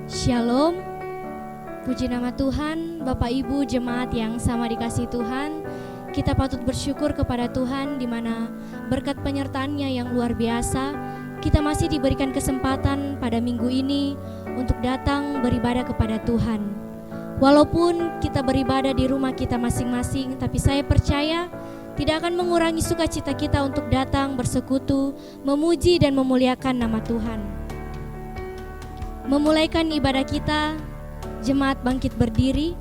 Shalom, puji nama Tuhan. Bapak Ibu jemaat yang sama dikasihi Tuhan, kita patut bersyukur kepada Tuhan di mana berkat penyertaan-Nya yang luar biasa, kita masih diberikan kesempatan pada minggu ini untuk datang beribadah kepada Tuhan. Walaupun kita beribadah di rumah kita masing-masing, tapi saya percaya tidak akan mengurangi sukacita kita untuk datang bersekutu, memuji dan memuliakan nama Tuhan. Memulaikan ibadah kita, jemaat bangkit berdiri.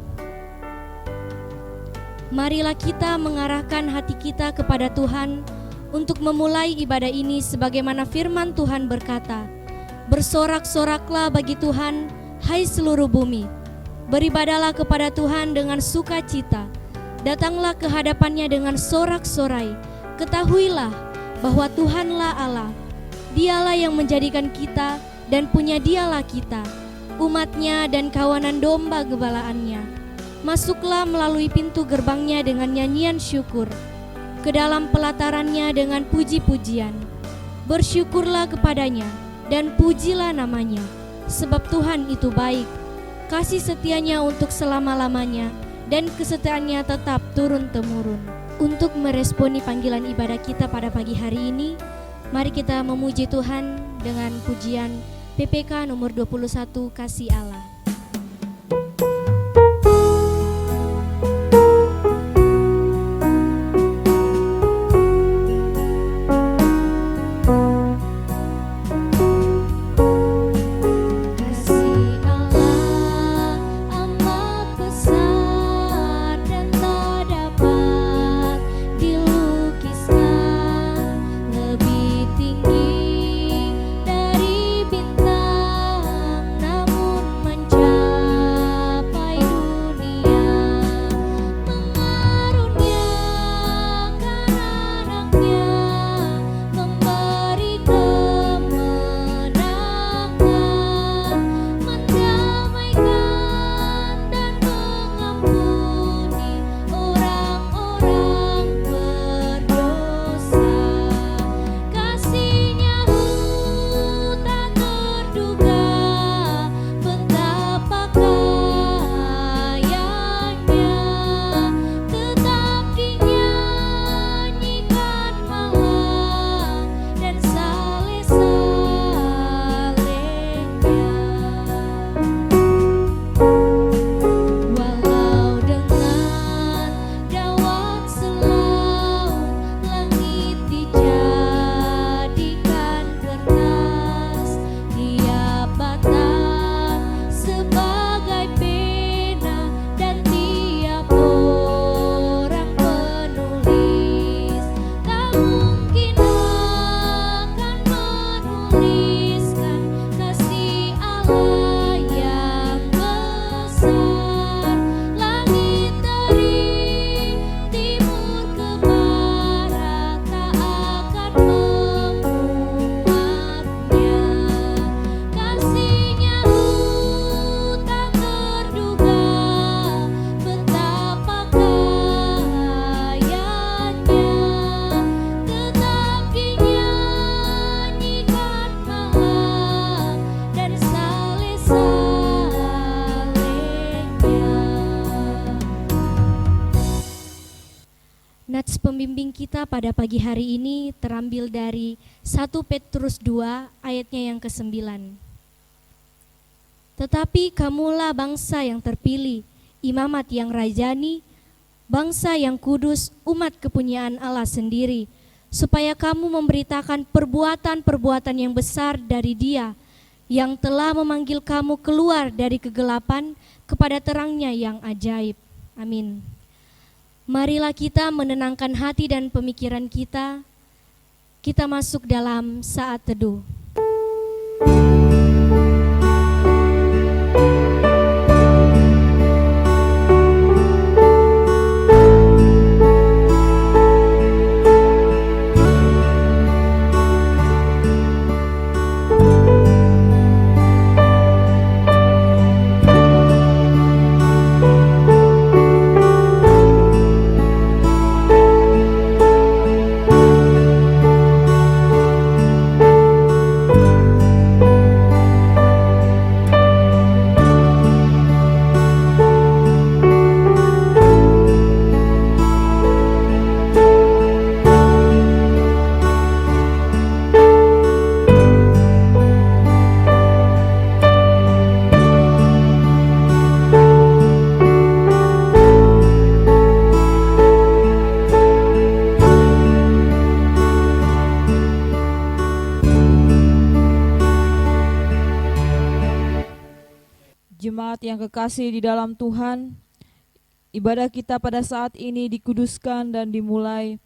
Marilah kita mengarahkan hati kita kepada Tuhan untuk memulai ibadah ini sebagaimana firman Tuhan berkata, "Bersorak-soraklah bagi Tuhan, hai seluruh bumi. Beribadahlah kepada Tuhan dengan sukacita. Datanglah ke hadapan-Nya dengan sorak-sorai. Ketahuilah bahwa Tuhanlah Allah. Dialah yang menjadikan kita dan punya Dialah kita, umat-Nya dan kawanan domba gembalaannya. Masuklah melalui pintu gerbang-Nya dengan nyanyian syukur, ke dalam pelataran-Nya dengan puji-pujian. Bersyukurlah kepada-Nya dan pujilah nama-Nya, sebab Tuhan itu baik. Kasih setia-Nya untuk selama-lamanya, dan kesetiaan-Nya tetap turun-temurun." Untuk meresponi panggilan ibadah kita pada pagi hari ini, mari kita memuji Tuhan dengan pujian PPK nomor 21, Kasih Allah. Nats pembimbing kita pada pagi hari ini terambil dari 1 Petrus 2 ayatnya yang ke-9. "Tetapi kamulah bangsa yang terpilih, imamat yang rajani, bangsa yang kudus, umat kepunyaan Allah sendiri, supaya kamu memberitakan perbuatan-perbuatan yang besar dari Dia yang telah memanggil kamu keluar dari kegelapan kepada terang-Nya yang ajaib." Amin. Marilah kita menenangkan hati dan pemikiran kita. Kita masuk dalam saat teduh. Jemaat yang kekasih di dalam Tuhan, ibadah kita pada saat ini dikuduskan dan dimulai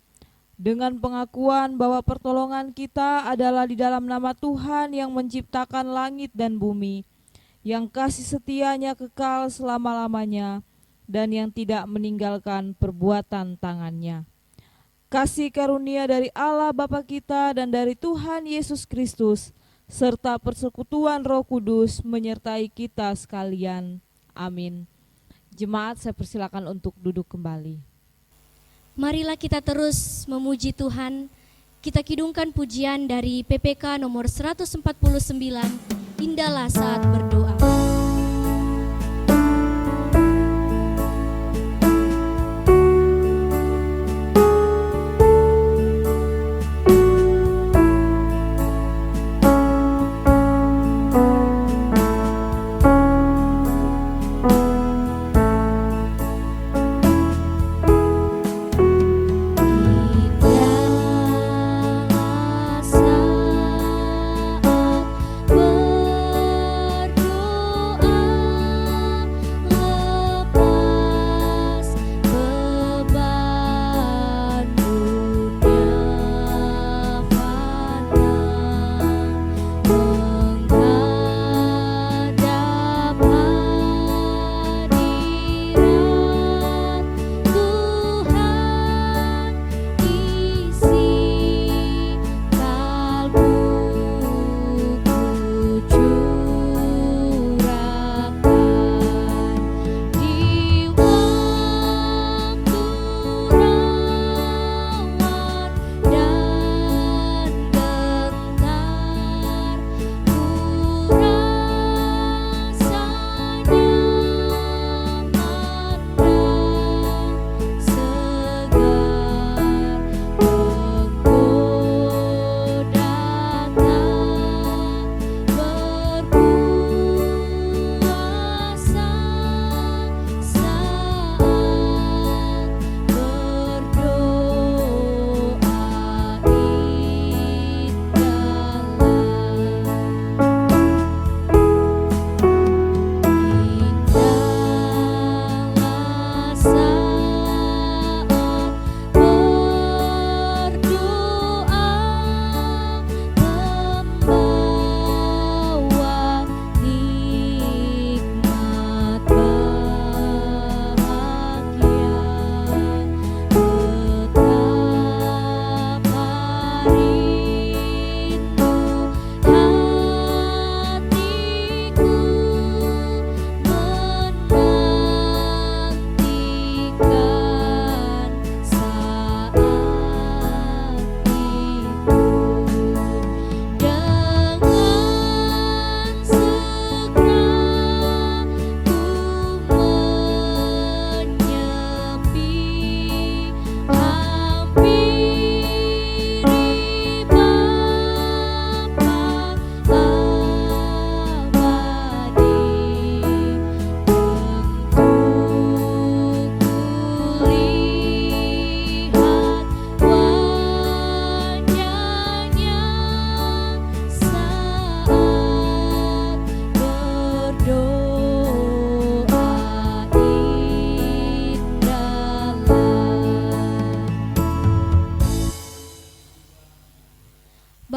dengan pengakuan bahwa pertolongan kita adalah di dalam nama Tuhan yang menciptakan langit dan bumi, yang kasih setianya kekal selama-lamanya, dan yang tidak meninggalkan perbuatan tangannya. Kasih karunia dari Allah Bapa kita dan dari Tuhan Yesus Kristus, serta persekutuan Roh Kudus menyertai kita sekalian. Amin. Jemaat, saya persilakan untuk duduk kembali. Marilah kita terus memuji Tuhan. Kita kidungkan pujian dari PPK nomor 149, Indahlah Saat Berdoa.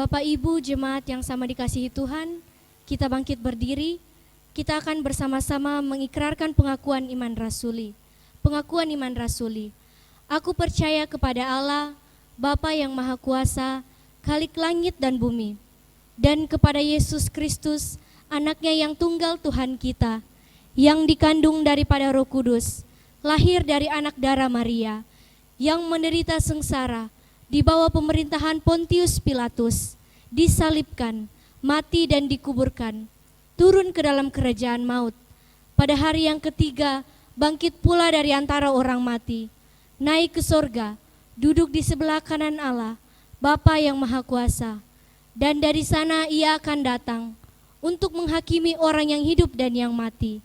Bapak Ibu jemaat yang sama dikasihi Tuhan, kita bangkit berdiri, kita akan bersama-sama mengikrarkan pengakuan iman rasuli. Pengakuan iman rasuli. Aku percaya kepada Allah, Bapa yang Maha Kuasa, Khalik langit dan bumi, dan kepada Yesus Kristus, anaknya yang tunggal Tuhan kita, yang dikandung daripada Roh Kudus, lahir dari anak darah Maria, yang menderita sengsara, di bawah pemerintahan Pontius Pilatus, disalibkan, mati dan dikuburkan, turun ke dalam kerajaan maut. Pada hari yang ketiga, bangkit pula dari antara orang mati, naik ke sorga, duduk di sebelah kanan Allah, Bapa yang Maha Kuasa. Dan dari sana ia akan datang untuk menghakimi orang yang hidup dan yang mati.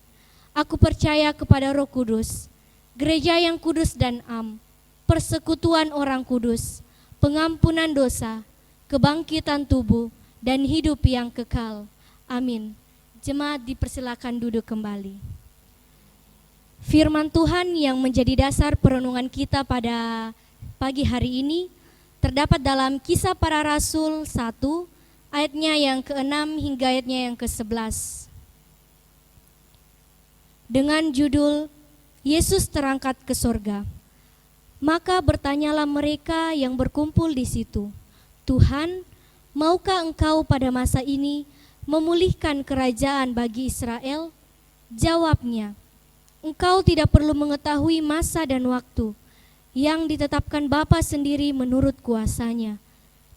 Aku percaya kepada Roh Kudus, gereja yang kudus dan am, persekutuan orang kudus, pengampunan dosa, kebangkitan tubuh, dan hidup yang kekal. Amin. Jemaat dipersilakan duduk kembali. Firman Tuhan yang menjadi dasar perenungan kita pada pagi hari ini terdapat dalam Kisah Para Rasul 1 ayatnya yang ke-6 hingga ayatnya yang ke-11. Dengan judul Yesus terangkat ke sorga. Maka bertanyalah mereka yang berkumpul di situ, Tuhan, maukah Engkau pada masa ini memulihkan kerajaan bagi Israel? Jawabnya, Engkau tidak perlu mengetahui masa dan waktu yang ditetapkan Bapa sendiri menurut kuasanya.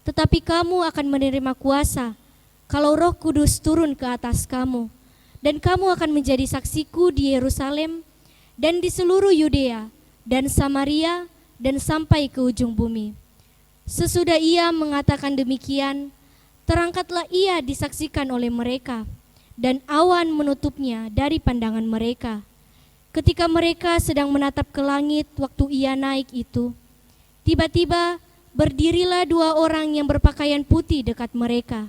Tetapi kamu akan menerima kuasa kalau Roh Kudus turun ke atas kamu, dan kamu akan menjadi saksiku di Yerusalem dan di seluruh Yudea dan Samaria dan sampai ke ujung bumi. Sesudah ia mengatakan demikian, terangkatlah ia disaksikan oleh mereka, dan awan menutupnya dari pandangan mereka. Ketika mereka sedang menatap ke langit waktu ia naik itu, tiba-tiba berdirilah 2 orang yang berpakaian putih dekat mereka,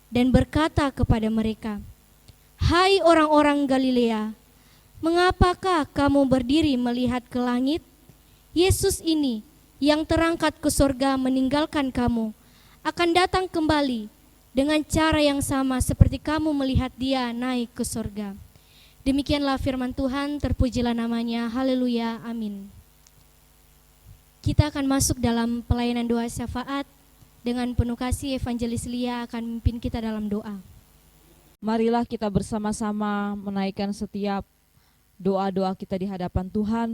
dan berkata kepada mereka, Hai orang-orang Galilea, mengapakah kamu berdiri melihat ke langit? Yesus ini yang terangkat ke sorga meninggalkan kamu, akan datang kembali dengan cara yang sama seperti kamu melihat dia naik ke sorga. Demikianlah firman Tuhan, terpujilah namanya, haleluya, amin. Kita akan masuk dalam pelayanan doa syafaat. Dengan penuh kasih, Evangelis Lia akan memimpin kita dalam doa. Marilah kita bersama-sama menaikkan setiap doa-doa kita di hadapan Tuhan.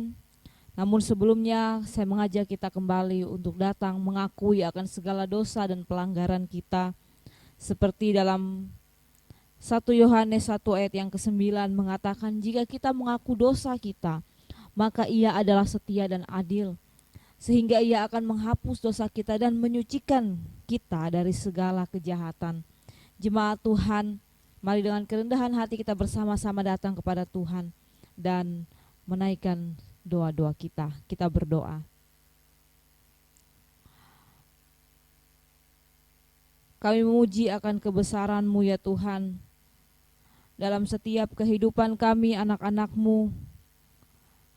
Namun sebelumnya saya mengajak kita kembali untuk datang mengakui akan segala dosa dan pelanggaran kita. Seperti dalam 1 Yohanes 1 ayat yang ke-9 mengatakan, jika kita mengaku dosa kita, maka ia adalah setia dan adil, sehingga ia akan menghapus dosa kita dan menyucikan kita dari segala kejahatan. Jemaat Tuhan, mari dengan kerendahan hati kita bersama-sama datang kepada Tuhan dan menaikkan doa-doa kita. Kita berdoa. Kami memuji akan kebesaran-Mu ya Tuhan. Dalam setiap kehidupan kami anak-anak-Mu,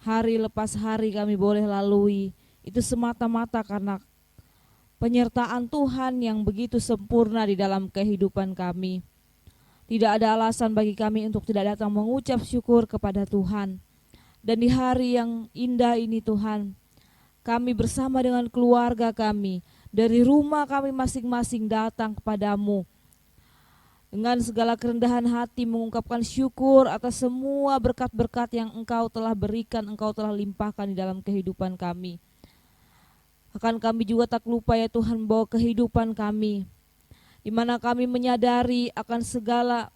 hari lepas hari kami boleh lalui, itu semata-mata karena penyertaan Tuhan yang begitu sempurna di dalam kehidupan kami. Tidak ada alasan bagi kami untuk tidak datang mengucap syukur kepada Tuhan. Dan di hari yang indah ini Tuhan, kami bersama dengan keluarga kami, dari rumah kami masing-masing datang kepadamu dengan segala kerendahan hati mengungkapkan syukur atas semua berkat-berkat yang Engkau telah berikan, Engkau telah limpahkan di dalam kehidupan kami. Akan kami juga tak lupa ya Tuhan bahwa kehidupan kami, di mana kami menyadari akan segala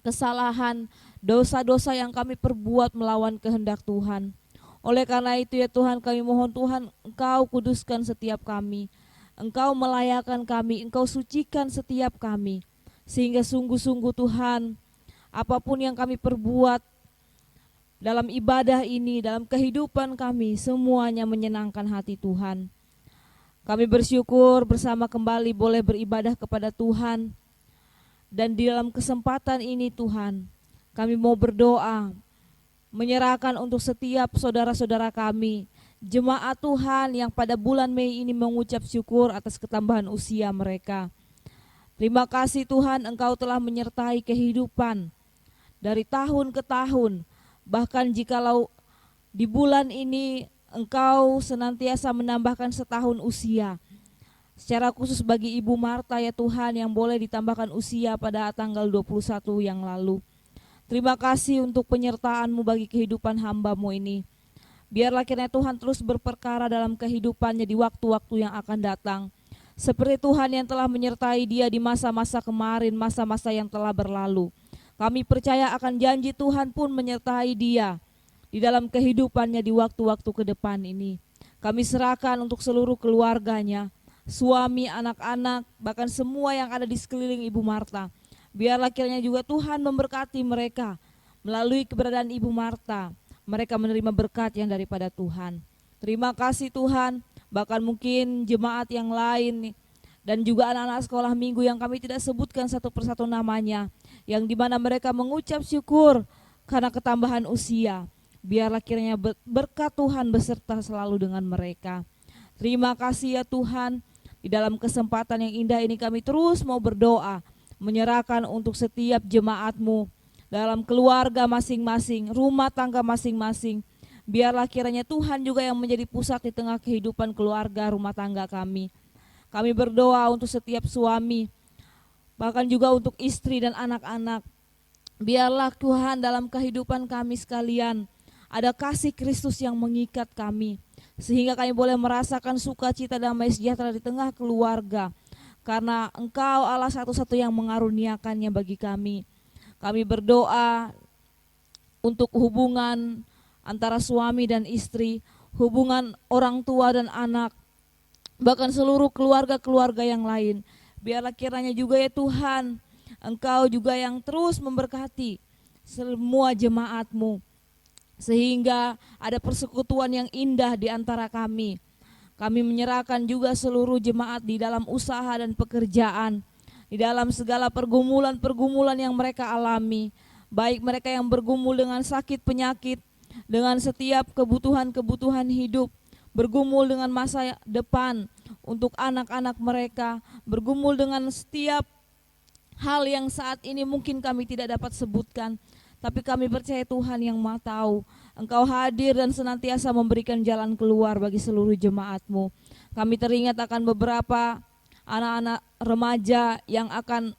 kesalahan, dosa-dosa yang kami perbuat melawan kehendak Tuhan. Oleh karena itu ya Tuhan, kami mohon Tuhan Engkau kuduskan setiap kami, Engkau melayakan kami, Engkau sucikan setiap kami, sehingga sungguh-sungguh Tuhan, apapun yang kami perbuat dalam ibadah ini, dalam kehidupan kami, semuanya menyenangkan hati Tuhan. Kami bersyukur bersama kembali boleh beribadah kepada Tuhan. Dan di dalam kesempatan ini Tuhan, kami mau berdoa, menyerahkan untuk setiap saudara-saudara kami, jemaat Tuhan yang pada bulan Mei ini mengucap syukur atas ketambahan usia mereka. Terima kasih Tuhan, Engkau telah menyertai kehidupan dari tahun ke tahun. Bahkan jikalau di bulan ini Engkau senantiasa menambahkan setahun usia. Secara khusus bagi Ibu Marta ya Tuhan yang boleh ditambahkan usia pada tanggal 21 yang lalu. Terima kasih untuk penyertaan-Mu bagi kehidupan hamba-Mu ini. Biarlah kiranya Tuhan terus berperkara dalam kehidupannya di waktu-waktu yang akan datang. Seperti Tuhan yang telah menyertai dia di masa-masa kemarin, masa-masa yang telah berlalu. Kami percaya akan janji Tuhan pun menyertai dia di dalam kehidupannya di waktu-waktu ke depan ini. Kami serahkan untuk seluruh keluarganya, suami, anak-anak, bahkan semua yang ada di sekeliling Ibu Marta. Biarlah kiranya juga Tuhan memberkati mereka melalui keberadaan Ibu Marta. Mereka menerima berkat yang daripada Tuhan. Terima kasih Tuhan, bahkan mungkin jemaat yang lain dan juga anak-anak sekolah minggu yang kami tidak sebutkan satu persatu namanya, yang dimana mereka mengucap syukur karena ketambahan usia. Biarlah kiranya berkat Tuhan beserta selalu dengan mereka. Terima kasih ya Tuhan, di dalam kesempatan yang indah ini kami terus mau berdoa, menyerahkan untuk setiap jemaat-Mu dalam keluarga masing-masing, rumah tangga masing-masing. Biarlah kiranya Tuhan juga yang menjadi pusat di tengah kehidupan keluarga rumah tangga kami. Kami berdoa untuk setiap suami, bahkan juga untuk istri dan anak-anak. Biarlah Tuhan dalam kehidupan kami sekalian ada kasih Kristus yang mengikat kami, sehingga kami boleh merasakan sukacita damai sejahtera di tengah keluarga, karena Engkau Allah satu-satu yang mengaruniakannya bagi kami. Kami berdoa untuk hubungan antara suami dan istri, hubungan orang tua dan anak, bahkan seluruh keluarga-keluarga yang lain. Biarlah kiranya juga ya Tuhan, Engkau juga yang terus memberkati semua jemaat-Mu, sehingga ada persekutuan yang indah di antara kami. Kami menyerahkan juga seluruh jemaat di dalam usaha dan pekerjaan, di dalam segala pergumulan-pergumulan yang mereka alami, baik mereka yang bergumul dengan sakit penyakit, dengan setiap kebutuhan-kebutuhan hidup, bergumul dengan masa depan untuk anak-anak mereka, bergumul dengan setiap hal yang saat ini mungkin kami tidak dapat sebutkan, tapi kami percaya Tuhan yang Maha Tahu, Engkau hadir dan senantiasa memberikan jalan keluar bagi seluruh jemaat-Mu. Kami teringat akan beberapa anak-anak remaja yang akan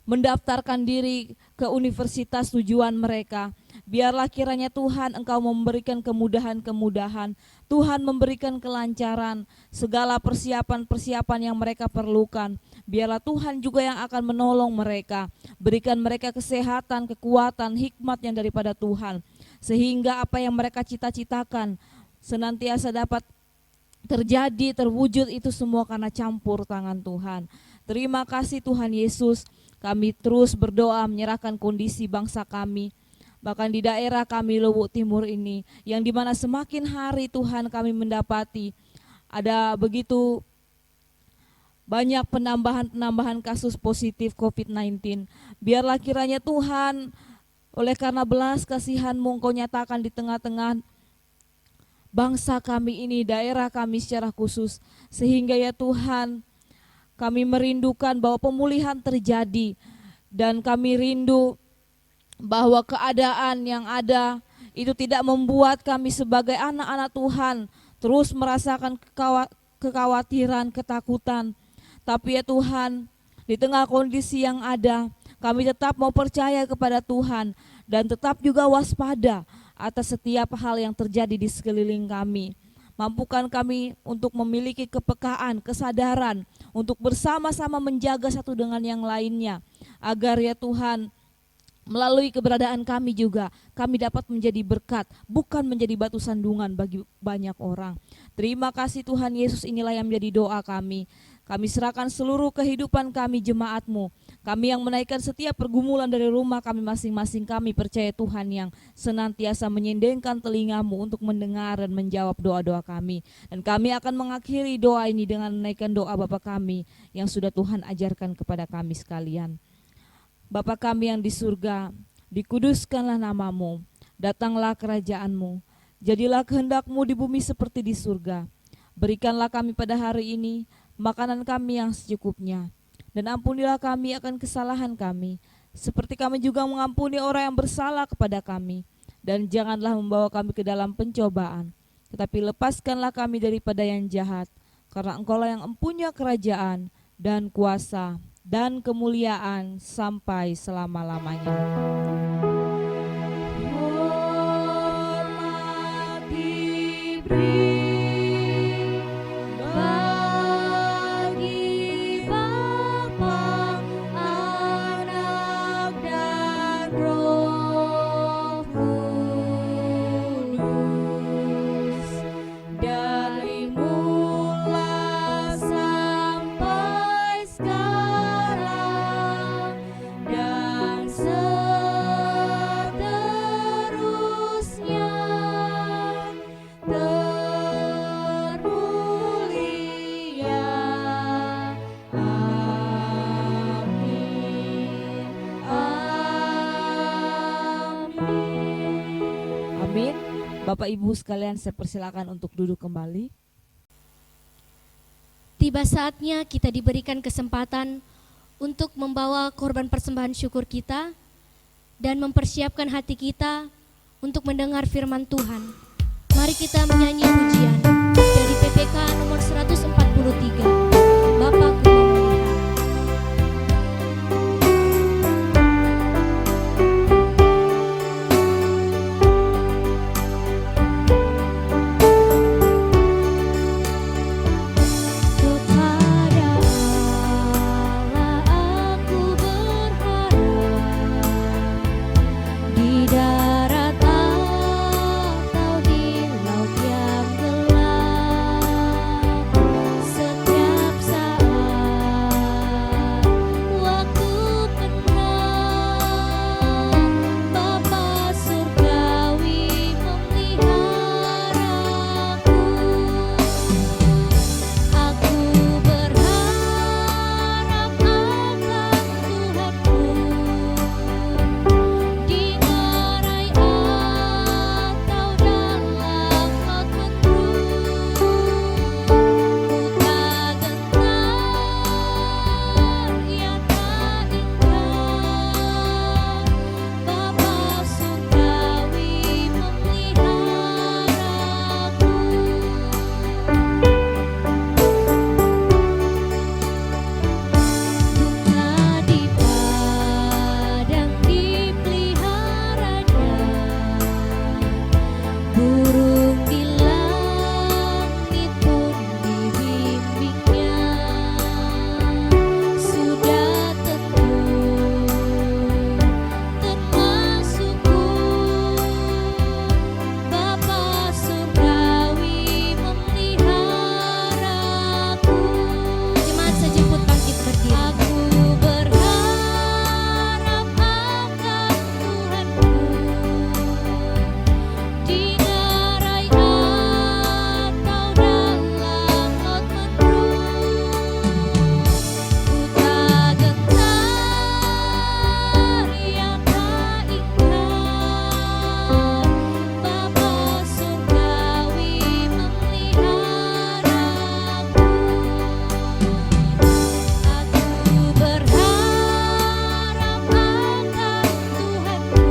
mendaftarkan diri ke universitas tujuan mereka. Biarlah kiranya Tuhan Engkau memberikan kemudahan-kemudahan, Tuhan memberikan kelancaran, segala persiapan-persiapan yang mereka perlukan. Biarlah Tuhan juga yang akan menolong mereka, berikan mereka kesehatan, kekuatan, hikmat yang daripada Tuhan, sehingga apa yang mereka cita-citakan senantiasa dapat terjadi, terwujud, itu semua karena campur tangan Tuhan. Terima kasih Tuhan Yesus. Kami terus berdoa menyerahkan kondisi bangsa kami, bahkan di daerah kami Luwu Timur ini, yang dimana semakin hari Tuhan kami mendapati ada begitu banyak penambahan kasus positif COVID-19. Biarlah kiranya Tuhan, oleh karena belas kasihan-Mu, Engkau nyatakan di tengah-tengah bangsa kami ini, daerah kami secara khusus, sehingga ya Tuhan, kami merindukan bahwa pemulihan terjadi, dan kami rindu bahwa keadaan yang ada itu tidak membuat kami sebagai anak-anak Tuhan terus merasakan kekhawatiran, ketakutan. Tapi ya Tuhan, di tengah kondisi yang ada, kami tetap mau percaya kepada Tuhan dan tetap juga waspada atas setiap hal yang terjadi di sekeliling kami. Mampukan kami untuk memiliki kepekaan, kesadaran, untuk bersama-sama menjaga satu dengan yang lainnya, agar ya Tuhan, melalui keberadaan kami juga, kami dapat menjadi berkat, bukan menjadi batu sandungan bagi banyak orang. Terima kasih Tuhan Yesus, inilah yang menjadi doa kami. Kami serahkan seluruh kehidupan kami, jemaat-Mu. Kami yang menaikkan setiap pergumulan dari rumah kami masing-masing, kami percaya Tuhan yang senantiasa menyendengkan telinga-Mu untuk mendengar dan menjawab doa-doa kami. Dan kami akan mengakhiri doa ini dengan menaikkan doa Bapa kami yang sudah Tuhan ajarkan kepada kami sekalian. Bapa kami yang di surga, dikuduskanlah nama-Mu, datanglah kerajaan-Mu, jadilah kehendak-Mu di bumi seperti di surga. Berikanlah kami pada hari ini makanan kami yang secukupnya, dan ampunilah kami akan kesalahan kami, seperti kami juga mengampuni orang yang bersalah kepada kami. Dan janganlah membawa kami ke dalam pencobaan, tetapi lepaskanlah kami daripada yang jahat, karena Engkau-lah yang empunya kerajaan dan kuasa dan kemuliaan sampai selama-lamanya. Hormat diberi bagi Bapa, Anak, dan Roh Kudus, dari mula sampai sekarang dan Bapak Ibu sekalian, saya persilakan untuk duduk kembali. Tiba saatnya kita diberikan kesempatan untuk membawa korban persembahan syukur kita dan mempersiapkan hati kita untuk mendengar firman Tuhan. Mari kita menyanyi pujian dari PPK nomor 143, Bapakku memelihara. Kepada Allah aku berharap, di darat atau di laut yang gelap, setiap saat waktu penat, Bapa surgawi memeliharaku. Aku berharap akan Tuhanku, di ngarai atau dalam laut mendung. Ku tak gentar, ya tak ingkar, Bapa surgawi memeliharaku. Bunga di padang dipeliharanya, burung di langit pun dibimbingnya. Sudah tentu termasukku, Bapa surgawi memeliharaku. Jemaat sejemput bangkit berdiri. Aku berharap akan Tuhanku, di ngarai atau dalam laut mendung. Ku tak gentar, ya tak ingkar, Bapa surgawi memeliharaku. Aku berharap akan Tuhanku,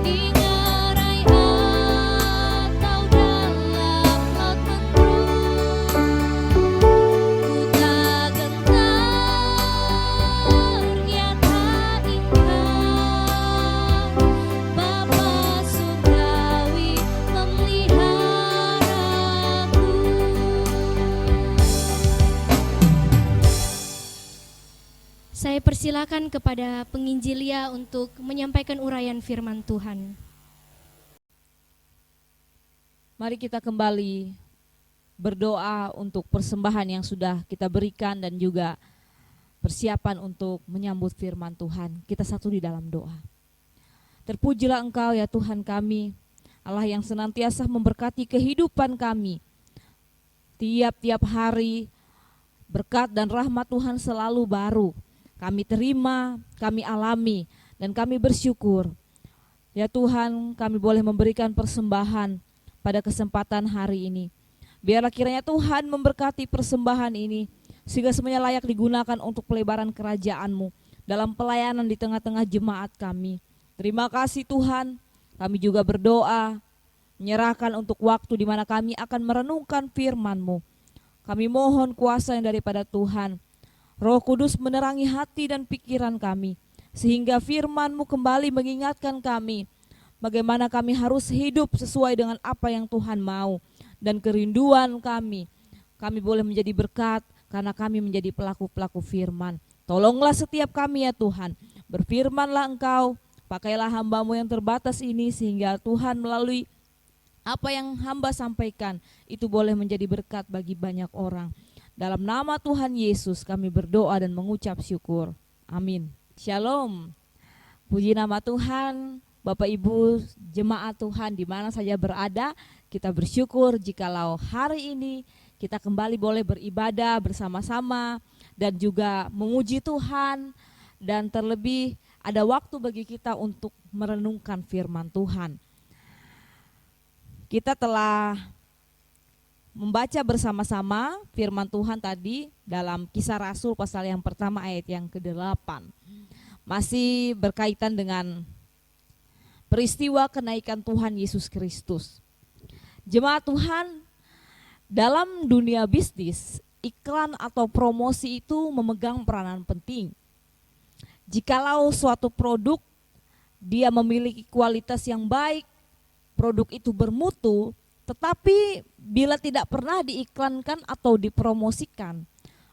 di ngarai atau dalam laut mendung. Ku tak gentar, ya tak ingkar, Bapa surgawi memeliharaku. Saya persilakan kepada penginjilia untuk menyampaikan uraian firman Tuhan. Mari kita kembali berdoa untuk persembahan yang sudah kita berikan dan juga persiapan untuk menyambut firman Tuhan. Kita satu di dalam doa. Terpujilah Engkau ya Tuhan kami, Allah yang senantiasa memberkati kehidupan kami. Tiap-tiap hari berkat dan rahmat Tuhan selalu baru. Kami terima, kami alami, dan kami bersyukur. Ya Tuhan, kami boleh memberikan persembahan pada kesempatan hari ini. Biarlah kiranya Tuhan memberkati persembahan ini, sehingga semuanya layak digunakan untuk pelebaran kerajaan-Mu dalam pelayanan di tengah-tengah jemaat kami. Terima kasih Tuhan, kami juga berdoa, menyerahkan untuk waktu di mana kami akan merenungkan firman-Mu. Kami mohon kuasa yang daripada Tuhan, Roh Kudus menerangi hati dan pikiran kami, sehingga firman-Mu kembali mengingatkan kami bagaimana kami harus hidup sesuai dengan apa yang Tuhan mau. Dan kerinduan kami boleh menjadi berkat karena kami menjadi pelaku-pelaku firman. Tolonglah setiap kami ya Tuhan, berfirmanlah Engkau, pakailah hamba-Mu yang terbatas ini sehingga Tuhan melalui apa yang hamba sampaikan itu boleh menjadi berkat bagi banyak orang. Dalam nama Tuhan Yesus kami berdoa dan mengucap syukur. Amin. Shalom. Puji nama Tuhan. Bapak Ibu jemaat Tuhan di mana saja berada, kita bersyukur jikalau hari ini kita kembali boleh beribadah bersama-sama dan juga memuji Tuhan, dan terlebih ada waktu bagi kita untuk merenungkan firman Tuhan. Kita telah membaca bersama-sama firman Tuhan tadi dalam Kisah Rasul pasal yang pertama ayat yang ke-8. Masih berkaitan dengan peristiwa kenaikan Tuhan Yesus Kristus. Jemaat Tuhan, dalam dunia bisnis, iklan atau promosi itu memegang peranan penting. Jikalau suatu produk dia memiliki kualitas yang baik, produk itu bermutu, tetapi bila tidak pernah diiklankan atau dipromosikan,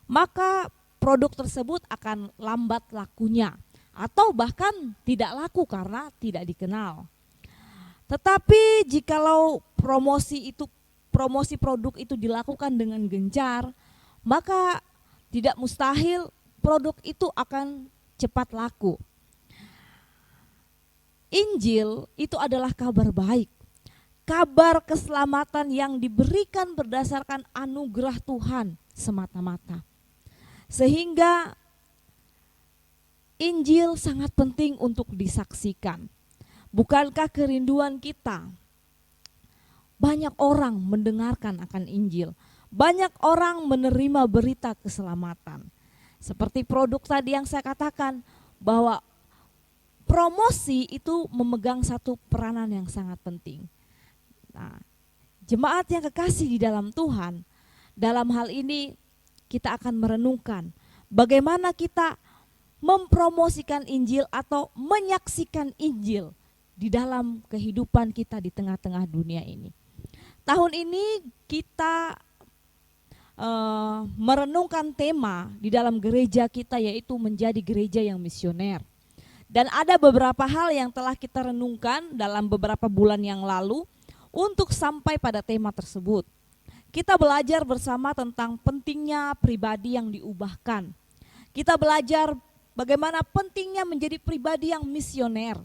maka produk tersebut akan lambat lakunya atau bahkan tidak laku karena tidak dikenal. Tetapi jikalau promosi produk itu dilakukan dengan gencar, maka tidak mustahil produk itu akan cepat laku. Injil itu adalah kabar baik, kabar keselamatan yang diberikan berdasarkan anugerah Tuhan semata-mata. Sehingga Injil sangat penting untuk disaksikan. Bukankah kerinduan kita? Banyak orang mendengarkan akan Injil, banyak orang menerima berita keselamatan. Seperti produk tadi yang saya katakan, bahwa promosi itu memegang satu peranan yang sangat penting. Nah, jemaat yang kekasih di dalam Tuhan, dalam hal ini kita akan merenungkan bagaimana kita mempromosikan Injil atau menyaksikan Injil di dalam kehidupan kita di tengah-tengah dunia ini. Tahun ini kita merenungkan tema di dalam gereja kita, yaitu menjadi gereja yang misioner. Dan ada beberapa hal yang telah kita renungkan dalam beberapa bulan yang lalu untuk sampai pada tema tersebut. Kita belajar bersama tentang pentingnya pribadi yang diubahkan. Kita belajar bagaimana pentingnya menjadi pribadi yang misioner.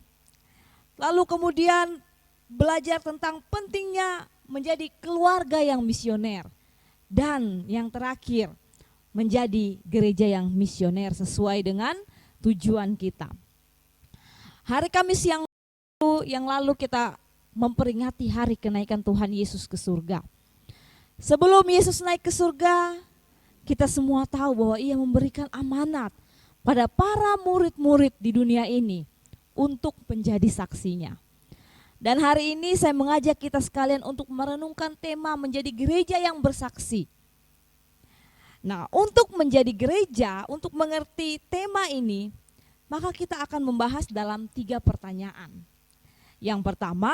Lalu kemudian belajar tentang pentingnya menjadi keluarga yang misioner. Dan yang terakhir, menjadi gereja yang misioner sesuai dengan tujuan kita. Hari Kamis yang lalu kita memperingati hari kenaikan Tuhan Yesus ke surga. Sebelum Yesus naik ke surga, kita semua tahu bahwa Ia memberikan amanat pada para murid-murid di dunia ini untuk menjadi saksinya. Dan hari ini saya mengajak kita sekalian untuk merenungkan tema menjadi gereja yang bersaksi. Nah, untuk menjadi gereja, untuk mengerti tema ini, maka kita akan membahas dalam 3 pertanyaan. Yang pertama,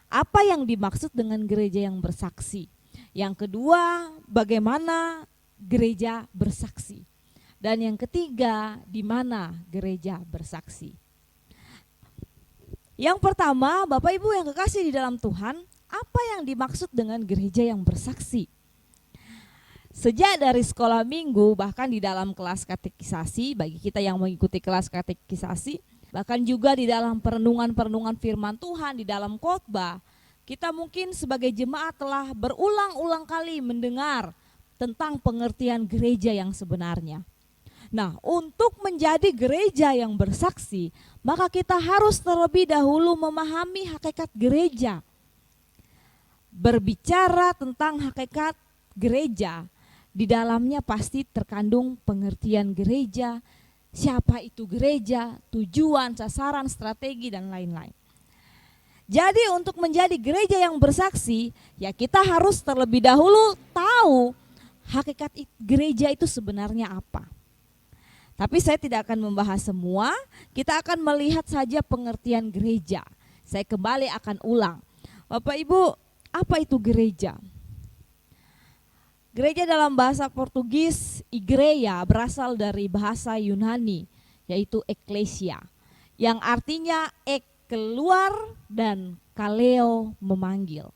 apa yang dimaksud dengan gereja yang bersaksi? Yang kedua, bagaimana gereja bersaksi? Dan yang ketiga, di mana gereja bersaksi? Yang pertama, Bapak Ibu yang kekasih di dalam Tuhan, apa yang dimaksud dengan gereja yang bersaksi? Sejak dari sekolah minggu, bahkan di dalam kelas katekisasi, bagi kita yang mengikuti kelas katekisasi, bahkan juga di dalam perenungan-perenungan firman Tuhan, di dalam khotbah, kita mungkin sebagai jemaat telah berulang-ulang kali mendengar tentang pengertian gereja yang sebenarnya. Nah, untuk menjadi gereja yang bersaksi, maka kita harus terlebih dahulu memahami hakikat gereja. Berbicara tentang hakikat gereja, di dalamnya pasti terkandung pengertian gereja, siapa itu gereja, tujuan, sasaran, strategi, dan lain-lain. Jadi untuk menjadi gereja yang bersaksi, ya kita harus terlebih dahulu tahu hakikat gereja itu sebenarnya apa. Tapi saya tidak akan membahas semua, kita akan melihat saja pengertian gereja. Saya kembali akan ulang. Bapak Ibu, apa itu gereja? Gereja dalam bahasa Portugis, igreja, berasal dari bahasa Yunani, yaitu eklesia, yang artinya keluar dan kaleo memanggil.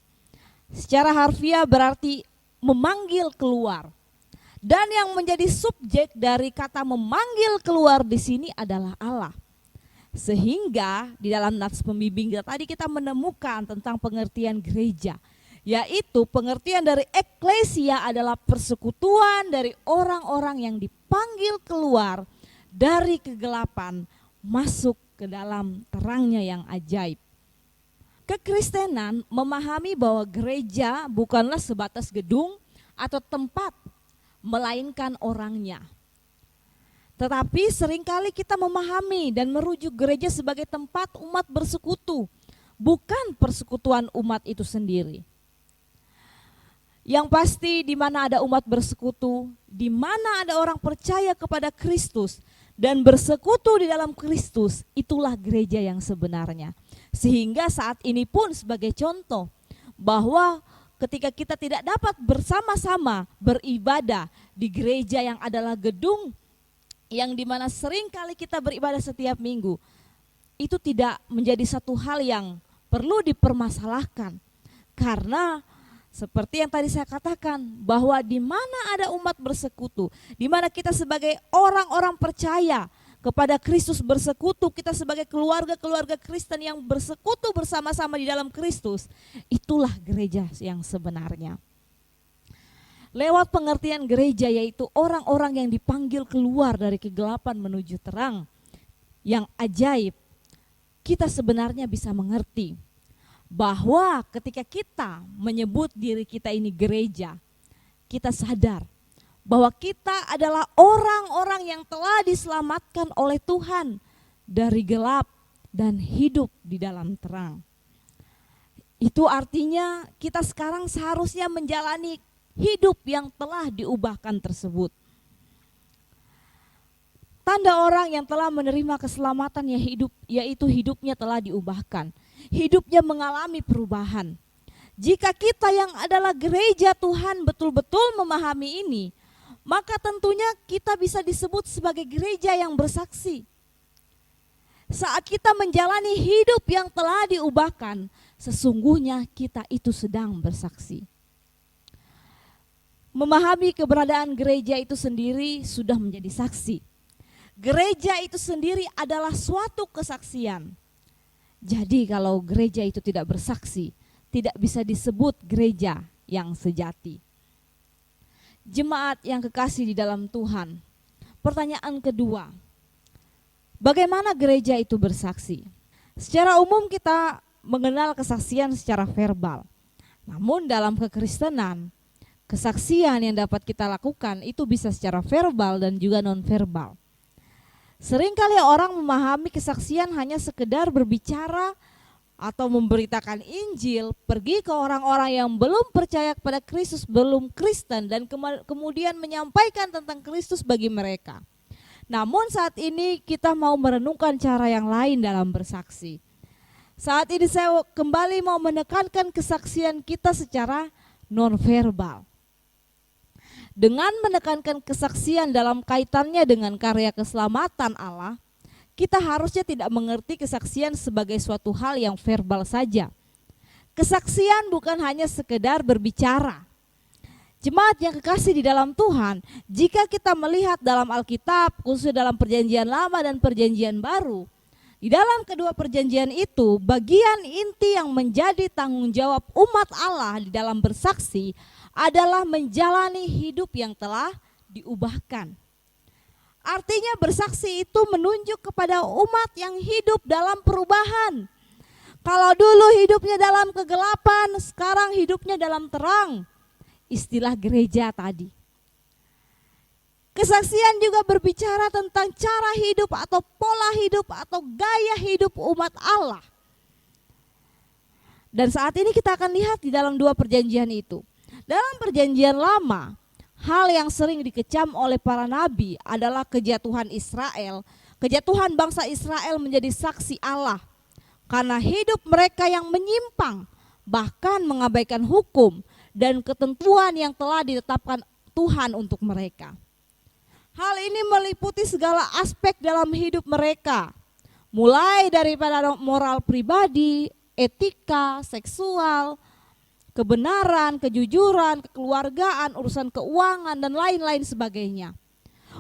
Secara harfiah berarti memanggil keluar. Dan yang menjadi subjek dari kata memanggil keluar di sini adalah Allah. Sehingga di dalam nats pembimbing tadi kita menemukan tentang pengertian gereja, yaitu pengertian dari eklesia adalah persekutuan dari orang-orang yang dipanggil keluar dari kegelapan masuk ke dalam terangnya yang ajaib. Kekristenan memahami bahwa gereja bukanlah sebatas gedung atau tempat, melainkan orangnya. Tetapi seringkali kita memahami dan merujuk gereja sebagai tempat umat bersekutu, bukan persekutuan umat itu sendiri. Yang pasti di mana ada umat bersekutu, di mana ada orang percaya kepada Kristus dan bersekutu di dalam Kristus, itulah gereja yang sebenarnya. Sehingga saat ini pun sebagai contoh bahwa ketika kita tidak dapat bersama-sama beribadah di gereja yang adalah gedung yang dimana sering kali kita beribadah setiap minggu, itu tidak menjadi satu hal yang perlu dipermasalahkan. Karena seperti yang tadi saya katakan, bahwa di mana ada umat bersekutu, di mana kita sebagai orang-orang percaya kepada Kristus bersekutu, kita sebagai keluarga-keluarga Kristen yang bersekutu bersama-sama di dalam Kristus, itulah gereja yang sebenarnya. Lewat pengertian gereja, yaitu orang-orang yang dipanggil keluar dari kegelapan menuju terang yang ajaib, kita sebenarnya bisa mengerti bahwa ketika kita menyebut diri kita ini gereja, kita sadar bahwa kita adalah orang-orang yang telah diselamatkan oleh Tuhan dari gelap dan hidup di dalam terang. Itu artinya kita sekarang seharusnya menjalani hidup yang telah diubahkan tersebut. Tanda orang yang telah menerima keselamatan yaitu hidupnya telah diubahkan. Hidupnya mengalami perubahan. Jika kita yang adalah gereja Tuhan betul-betul memahami ini, maka tentunya kita bisa disebut sebagai gereja yang bersaksi. Saat kita menjalani hidup yang telah diubahkan, sesungguhnya kita itu sedang bersaksi. Memahami keberadaan gereja itu sendiri sudah menjadi saksi. Gereja itu sendiri adalah suatu kesaksian. Jadi kalau gereja itu tidak bersaksi, tidak bisa disebut gereja yang sejati. Jemaat yang kekasih di dalam Tuhan, pertanyaan kedua, bagaimana gereja itu bersaksi? Secara umum kita mengenal kesaksian secara verbal. Namun dalam kekristenan, kesaksian yang dapat kita lakukan itu bisa secara verbal dan juga non-verbal. Seringkali orang memahami kesaksian hanya sekedar berbicara atau memberitakan Injil, pergi ke orang-orang yang belum percaya kepada Kristus, belum Kristen, dan kemudian menyampaikan tentang Kristus bagi mereka. Namun saat ini kita mau merenungkan cara yang lain dalam bersaksi. Saat ini saya kembali mau menekankan kesaksian kita secara non-verbal. Dengan menekankan kesaksian dalam kaitannya dengan karya keselamatan Allah, kita harusnya tidak mengerti kesaksian sebagai suatu hal yang verbal saja. Kesaksian bukan hanya sekedar berbicara. Jemaat yang kekasih di dalam Tuhan, jika kita melihat dalam Alkitab, khususnya dalam Perjanjian Lama dan Perjanjian Baru, di dalam kedua perjanjian itu, bagian inti yang menjadi tanggung jawab umat Allah di dalam bersaksi adalah menjalani hidup yang telah diubahkan. Artinya bersaksi itu menunjuk kepada umat yang hidup dalam perubahan. Kalau dulu hidupnya dalam kegelapan, sekarang hidupnya dalam terang. Istilah gereja tadi. Kesaksian juga berbicara tentang cara hidup atau pola hidup atau gaya hidup umat Allah. Dan saat ini kita akan lihat di dalam dua perjanjian itu. Dalam Perjanjian Lama, hal yang sering dikecam oleh para nabi adalah kejatuhan Israel. Kejatuhan bangsa Israel menjadi saksi Allah karena hidup mereka yang menyimpang, bahkan mengabaikan hukum dan ketentuan yang telah ditetapkan Tuhan untuk mereka. Hal ini meliputi segala aspek dalam hidup mereka, mulai daripada moral pribadi, etika, seksual, kebenaran, kejujuran, kekeluargaan, urusan keuangan, dan lain-lain sebagainya.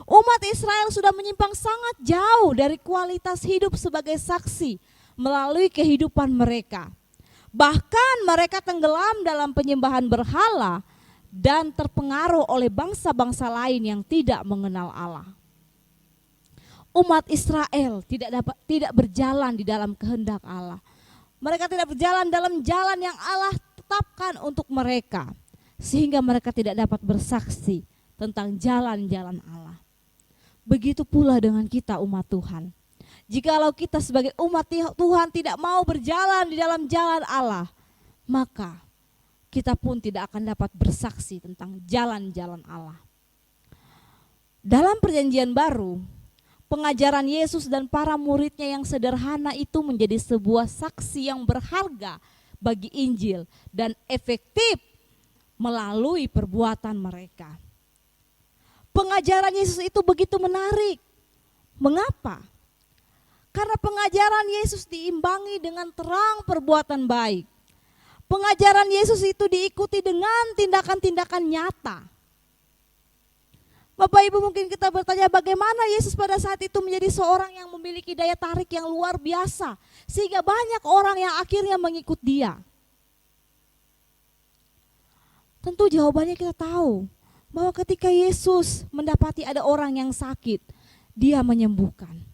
Umat Israel sudah menyimpang sangat jauh dari kualitas hidup sebagai saksi melalui kehidupan mereka. Bahkan mereka tenggelam dalam penyembahan berhala dan terpengaruh oleh bangsa-bangsa lain yang tidak mengenal Allah. Umat Israel tidak berjalan di dalam kehendak Allah. Mereka tidak berjalan dalam jalan yang Allah tetapkan untuk mereka, sehingga mereka tidak dapat bersaksi tentang jalan-jalan Allah. Begitu pula dengan kita umat Tuhan. Jikalau kita sebagai umat Tuhan tidak mau berjalan di dalam jalan Allah, maka kita pun tidak akan dapat bersaksi tentang jalan-jalan Allah. Dalam perjanjian baru, pengajaran Yesus dan para muridnya yang sederhana itu menjadi sebuah saksi yang berharga bagi Injil dan efektif melalui perbuatan mereka. Pengajaran Yesus itu begitu menarik. Mengapa? Karena pengajaran Yesus diimbangi dengan terang perbuatan baik. Pengajaran Yesus itu diikuti dengan tindakan-tindakan nyata. Bapak Ibu, mungkin kita bertanya bagaimana Yesus pada saat itu menjadi seorang yang memiliki daya tarik yang luar biasa, sehingga banyak orang yang akhirnya mengikut dia. Tentu jawabannya kita tahu, bahwa ketika Yesus mendapati ada orang yang sakit, dia menyembuhkan.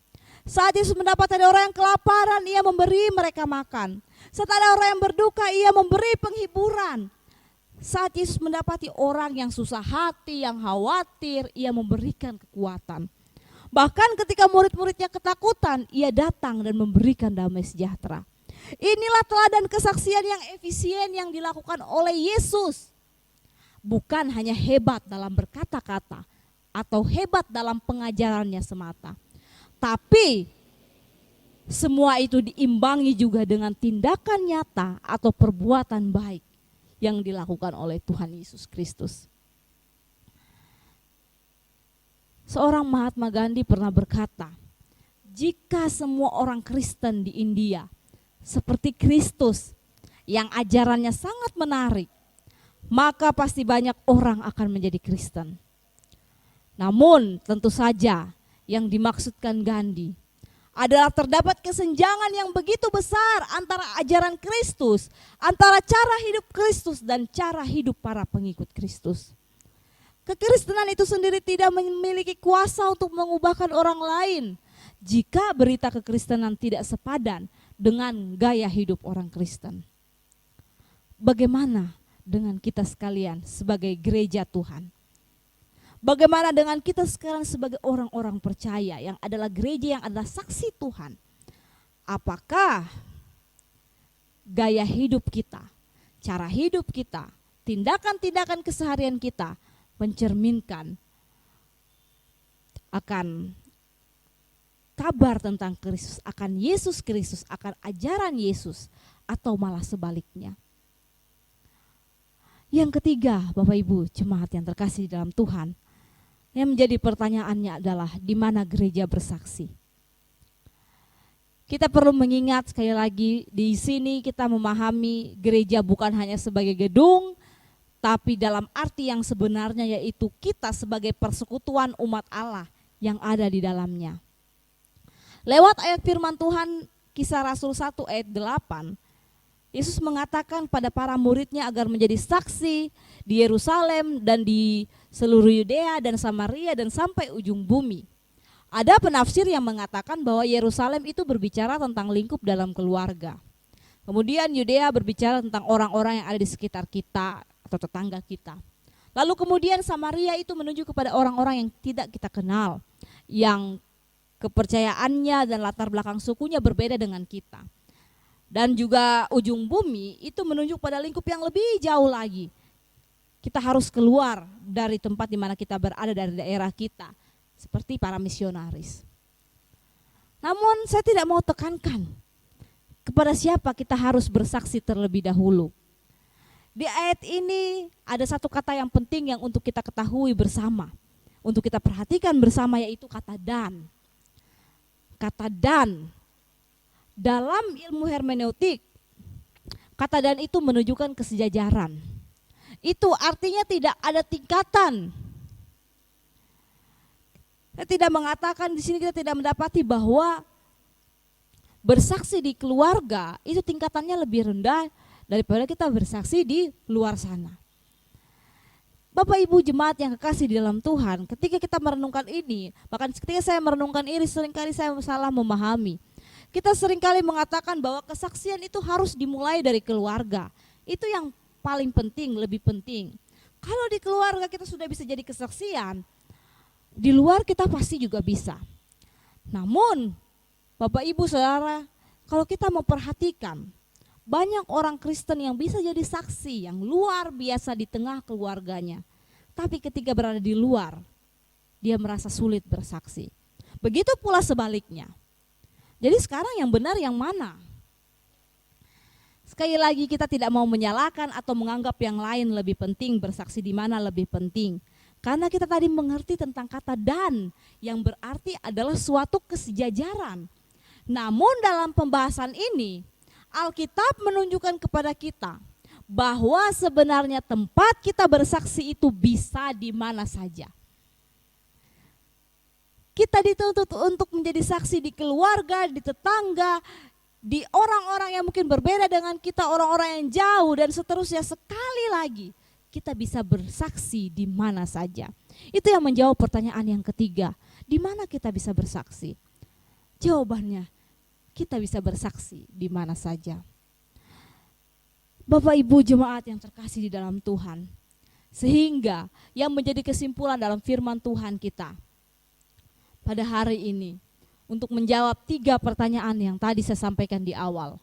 Saat Yesus mendapati ada orang yang kelaparan, ia memberi mereka makan. Saat ada orang yang berduka, ia memberi penghiburan. Saat Yesus mendapati orang yang susah hati, yang khawatir, ia memberikan kekuatan. Bahkan ketika murid-muridnya ketakutan, ia datang dan memberikan damai sejahtera. Inilah teladan kesaksian yang efisien yang dilakukan oleh Yesus. Bukan hanya hebat dalam berkata-kata atau hebat dalam pengajarannya semata, tapi semua itu diimbangi juga dengan tindakan nyata atau perbuatan baik yang dilakukan oleh Tuhan Yesus Kristus. Seorang Mahatma Gandhi pernah berkata, jika semua orang Kristen di India seperti Kristus yang ajarannya sangat menarik, maka pasti banyak orang akan menjadi Kristen. Namun tentu saja yang dimaksudkan Gandhi adalah terdapat kesenjangan yang begitu besar antara ajaran Kristus, antara cara hidup Kristus dan cara hidup para pengikut Kristus. Kekristenan itu sendiri tidak memiliki kuasa untuk mengubahkan orang lain jika berita kekristenan tidak sepadan dengan gaya hidup orang Kristen. Bagaimana dengan kita sekalian sebagai gereja Tuhan? Bagaimana dengan kita sekarang sebagai orang-orang percaya yang adalah gereja yang adalah saksi Tuhan? Apakah gaya hidup kita, cara hidup kita, tindakan-tindakan keseharian kita mencerminkan akan kabar tentang Kristus, akan Yesus Kristus, akan ajaran Yesus, atau malah sebaliknya? Yang ketiga, Bapak Ibu jemaat yang terkasih dalam Tuhan, yang menjadi pertanyaannya adalah di mana gereja bersaksi. Kita perlu mengingat sekali lagi, di sini kita memahami gereja bukan hanya sebagai gedung, tapi dalam arti yang sebenarnya, yaitu kita sebagai persekutuan umat Allah yang ada di dalamnya. Lewat ayat firman Tuhan Kisah Rasul 1 ayat 8, Yesus mengatakan pada para muridnya agar menjadi saksi di Yerusalem dan di seluruh Yudea dan Samaria dan sampai ujung bumi. Ada penafsir yang mengatakan bahwa Yerusalem itu berbicara tentang lingkup dalam keluarga. Kemudian Yudea berbicara tentang orang-orang yang ada di sekitar kita atau tetangga kita. Lalu kemudian Samaria itu menunjuk kepada orang-orang yang tidak kita kenal, yang kepercayaannya dan latar belakang sukunya berbeda dengan kita. Dan juga ujung bumi itu menunjuk pada lingkup yang lebih jauh lagi. Kita harus keluar dari tempat di mana kita berada, dari daerah kita, seperti para misionaris. Namun saya tidak mau tekankan kepada siapa kita harus bersaksi terlebih dahulu. Di ayat ini ada satu kata yang penting yang untuk kita ketahui bersama, untuk kita perhatikan bersama, yaitu kata dan. Kata dan. Dalam ilmu hermeneutik, kata dan itu menunjukkan kesejajaran. Itu artinya tidak ada tingkatan. Saya tidak mengatakan di sini, kita tidak mendapati bahwa bersaksi di keluarga itu tingkatannya lebih rendah daripada kita bersaksi di luar sana. Bapak Ibu jemaat yang kekasih di dalam Tuhan, ketika kita merenungkan ini, bahkan ketika saya merenungkan ini seringkali saya salah memahami. Kita seringkali mengatakan bahwa kesaksian itu harus dimulai dari keluarga. Itu yang paling penting, lebih penting. Kalau di keluarga kita sudah bisa jadi kesaksian, di luar kita pasti juga bisa. Namun, Bapak Ibu Saudara, kalau kita memperhatikan, banyak orang Kristen yang bisa jadi saksi yang luar biasa di tengah keluarganya. Tapi ketika berada di luar, dia merasa sulit bersaksi. Begitu pula sebaliknya. Jadi sekarang yang benar yang mana? Sekali lagi kita tidak mau menyalahkan atau menganggap yang lain lebih penting, bersaksi di mana lebih penting. Karena kita tadi mengerti tentang kata dan yang berarti adalah suatu kesejajaran. Namun dalam pembahasan ini Alkitab menunjukkan kepada kita bahwa sebenarnya tempat kita bersaksi itu bisa di mana saja. Kita dituntut untuk menjadi saksi di keluarga, di tetangga, di orang-orang yang mungkin berbeda dengan kita, orang-orang yang jauh dan seterusnya. Sekali lagi kita bisa bersaksi di mana saja. Itu yang menjawab pertanyaan yang ketiga, di mana kita bisa bersaksi? Jawabannya, kita bisa bersaksi di mana saja. Bapak Ibu jemaat yang terkasih di dalam Tuhan, sehingga yang menjadi kesimpulan dalam firman Tuhan kita pada hari ini untuk menjawab 3 pertanyaan yang tadi saya sampaikan di awal.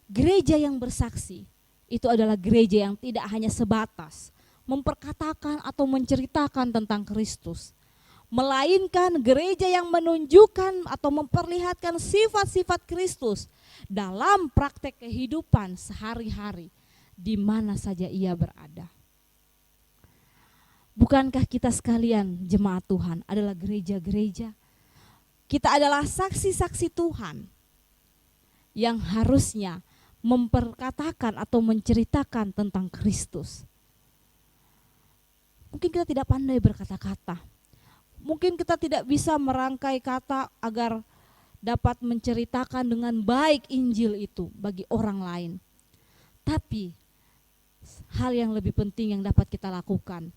Gereja yang bersaksi itu adalah gereja yang tidak hanya sebatas memperkatakan atau menceritakan tentang Kristus, melainkan gereja yang menunjukkan atau memperlihatkan sifat-sifat Kristus dalam praktek kehidupan sehari-hari di mana saja ia berada. Bukankah kita sekalian jemaat Tuhan adalah gereja-gereja? Kita adalah saksi-saksi Tuhan yang harusnya memperkatakan atau menceritakan tentang Kristus. Mungkin kita tidak pandai berkata-kata. Mungkin kita tidak bisa merangkai kata agar dapat menceritakan dengan baik Injil itu bagi orang lain. Tapi hal yang lebih penting yang dapat kita lakukan,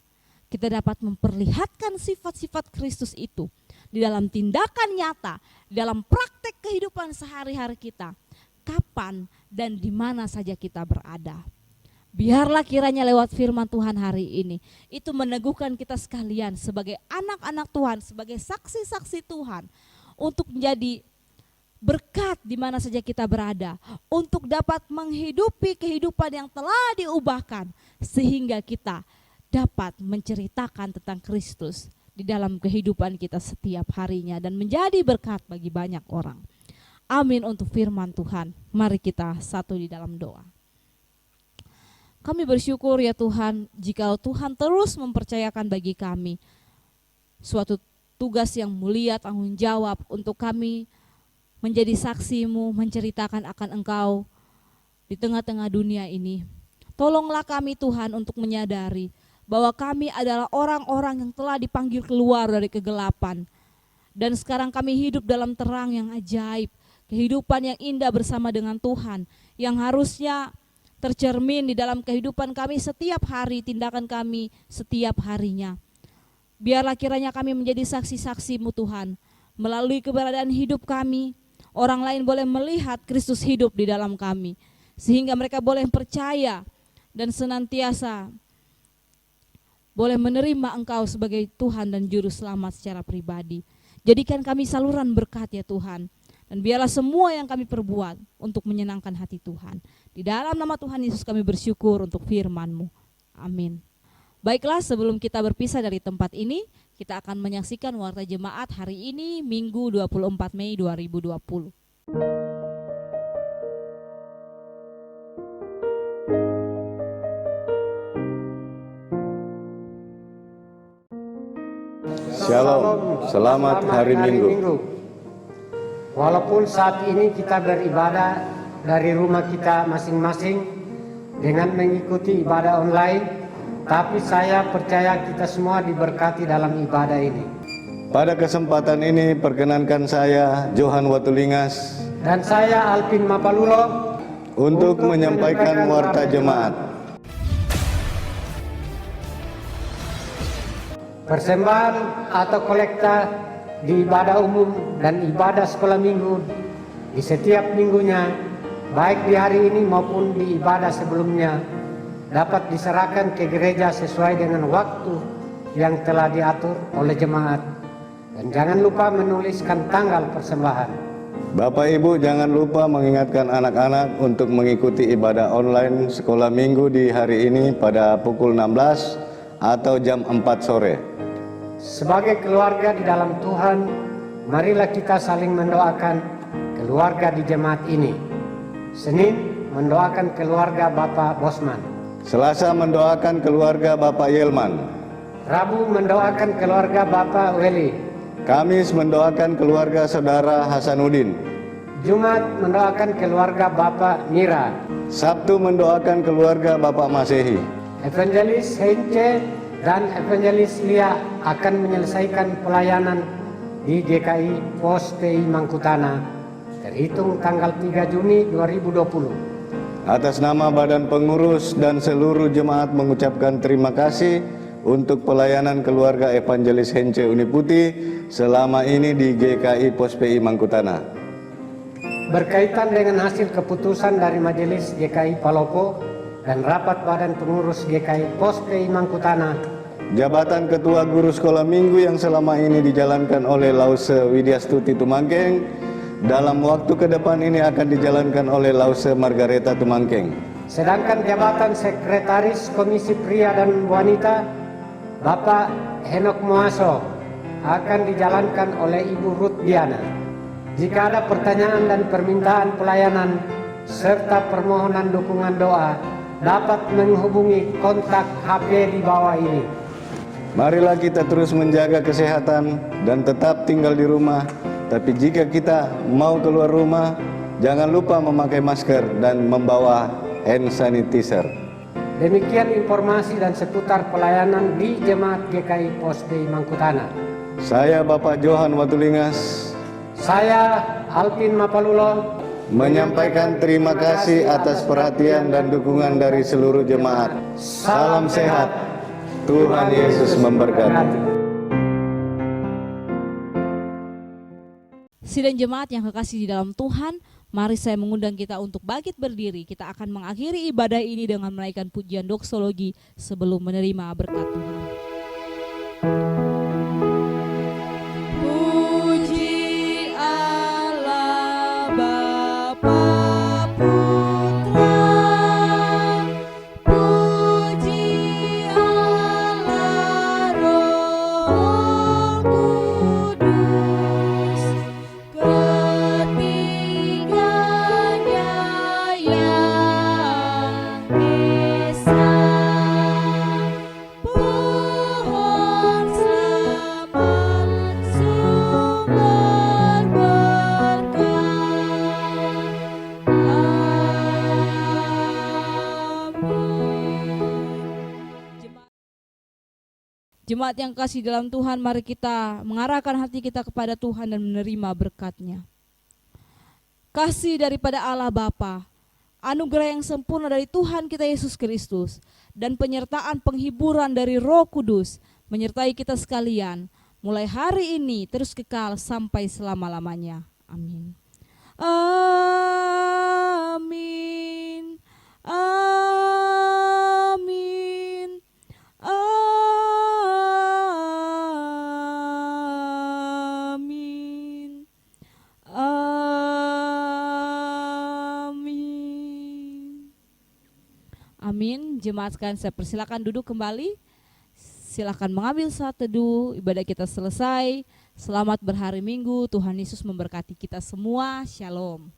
kita dapat memperlihatkan sifat-sifat Kristus itu di dalam tindakan nyata, di dalam praktek kehidupan sehari-hari kita, kapan dan di mana saja kita berada. Biarlah kiranya lewat firman Tuhan hari ini, itu meneguhkan kita sekalian sebagai anak-anak Tuhan, sebagai saksi-saksi Tuhan, untuk menjadi berkat di mana saja kita berada, untuk dapat menghidupi kehidupan yang telah diubahkan, sehingga kita dapat menceritakan tentang Kristus di dalam kehidupan kita setiap harinya dan menjadi berkat bagi banyak orang. Amin untuk firman Tuhan. Mari kita satu di dalam doa. Kami bersyukur ya Tuhan, jika Tuhan terus mempercayakan bagi kami suatu tugas yang mulia, tanggung jawab untuk kami menjadi saksi-Mu, menceritakan akan Engkau di tengah-tengah dunia ini. Tolonglah kami Tuhan untuk menyadari bahwa kami adalah orang-orang yang telah dipanggil keluar dari kegelapan. Dan sekarang kami hidup dalam terang yang ajaib, kehidupan yang indah bersama dengan Tuhan, yang harusnya tercermin di dalam kehidupan kami setiap hari, tindakan kami setiap harinya. Biarlah kiranya kami menjadi saksi-saksi-Mu Tuhan, melalui keberadaan hidup kami, orang lain boleh melihat Kristus hidup di dalam kami, sehingga mereka boleh percaya dan senantiasa boleh menerima Engkau sebagai Tuhan dan Juru Selamat secara pribadi. Jadikan kami saluran berkat ya Tuhan. Dan biarlah semua yang kami perbuat untuk menyenangkan hati Tuhan. Di dalam nama Tuhan Yesus kami bersyukur untuk firman-Mu. Amin. Baiklah, sebelum kita berpisah dari tempat ini, kita akan menyaksikan warta jemaat hari ini Minggu 24 Mei 2020. Shalom, selamat hari Minggu. Walaupun saat ini kita beribadah dari rumah kita masing-masing dengan mengikuti ibadah online, tapi saya percaya kita semua diberkati dalam ibadah ini. Pada kesempatan ini perkenankan saya Johan Watulingas Dan saya Alvin Mapalulo untuk menyampaikan warta jemaat. Persembahan atau kolekta di ibadah umum dan ibadah sekolah minggu di setiap minggunya, baik di hari ini maupun di ibadah sebelumnya, dapat diserahkan ke gereja sesuai dengan waktu yang telah diatur oleh jemaat. Dan jangan lupa menuliskan tanggal persembahan. Bapak Ibu jangan lupa mengingatkan anak-anak untuk mengikuti ibadah online sekolah minggu di hari ini pada pukul 16 atau jam 4 sore. Sebagai keluarga di dalam Tuhan, marilah kita saling mendoakan keluarga di jemaat ini. Senin mendoakan keluarga Bapak Bosman. Selasa mendoakan keluarga Bapak Yelman. Rabu mendoakan keluarga Bapak Weli. Kamis mendoakan keluarga Saudara Hasanuddin. Jumat mendoakan keluarga Bapak Mira. Sabtu mendoakan keluarga Bapak Masehi. Evangelis Hence dan Evangelis Lia akan menyelesaikan pelayanan di GKI Pos PI Mangkutana terhitung tanggal 3 Juni 2020. Atas nama Badan Pengurus dan seluruh jemaat mengucapkan terima kasih untuk pelayanan keluarga Evangelis Hence Uniputi selama ini di GKI Pos PI Mangkutana. Berkaitan dengan hasil keputusan dari Majelis GKI Palopo dan rapat Badan Pengurus GKI Pos PI Mangkutana, jabatan Ketua Guru Sekolah Minggu yang selama ini dijalankan oleh Lause Widyastuti Tumangkeng, dalam waktu ke depan ini akan dijalankan oleh Lause Margareta Tumangkeng. Sedangkan jabatan Sekretaris Komisi Pria dan Wanita, Bapak Henok Muaso, akan dijalankan oleh Ibu Ruth Diana. Jika ada pertanyaan dan permintaan pelayanan serta permohonan dukungan doa, dapat menghubungi kontak HP di bawah ini. Marilah kita terus menjaga kesehatan dan tetap tinggal di rumah. Tapi jika kita mau keluar rumah, jangan lupa memakai masker dan membawa hand sanitizer. Demikian informasi dan seputar pelayanan di Jemaat GKI Pos PI Mangkutana. Saya Bapak Johan Watulingas, saya Alvin Mapalulo, menyampaikan terima kasih atas perhatian dan dukungan dari seluruh jemaat. Salam sehat, Tuhan Yesus memberkati. Sidang jemaat yang kekasih di dalam Tuhan, mari saya mengundang kita untuk bangkit berdiri. Kita akan mengakhiri ibadah ini dengan menaikkan pujian doksologi sebelum menerima berkat Tuhan. Puji Allah Bapa Putra, puji Allah Roh Kudus, ketiganya yang esa, pohon selamat sumber berkat. Amin. Jemaat yang kasih dalam Tuhan, mari kita mengarahkan hati kita kepada Tuhan dan menerima berkat-Nya. Kasih daripada Allah Bapa, anugerah yang sempurna dari Tuhan kita Yesus Kristus, dan penyertaan penghiburan dari Roh Kudus menyertai kita sekalian, mulai hari ini terus kekal sampai selama-lamanya. Amin. Amin. Amin. Amin. Amin. Amin. Jemaat sekalian, saya persilakan duduk kembali. Silakan mengambil saat teduh. Ibadah kita selesai. Selamat berhari Minggu. Tuhan Yesus memberkati kita semua. Shalom.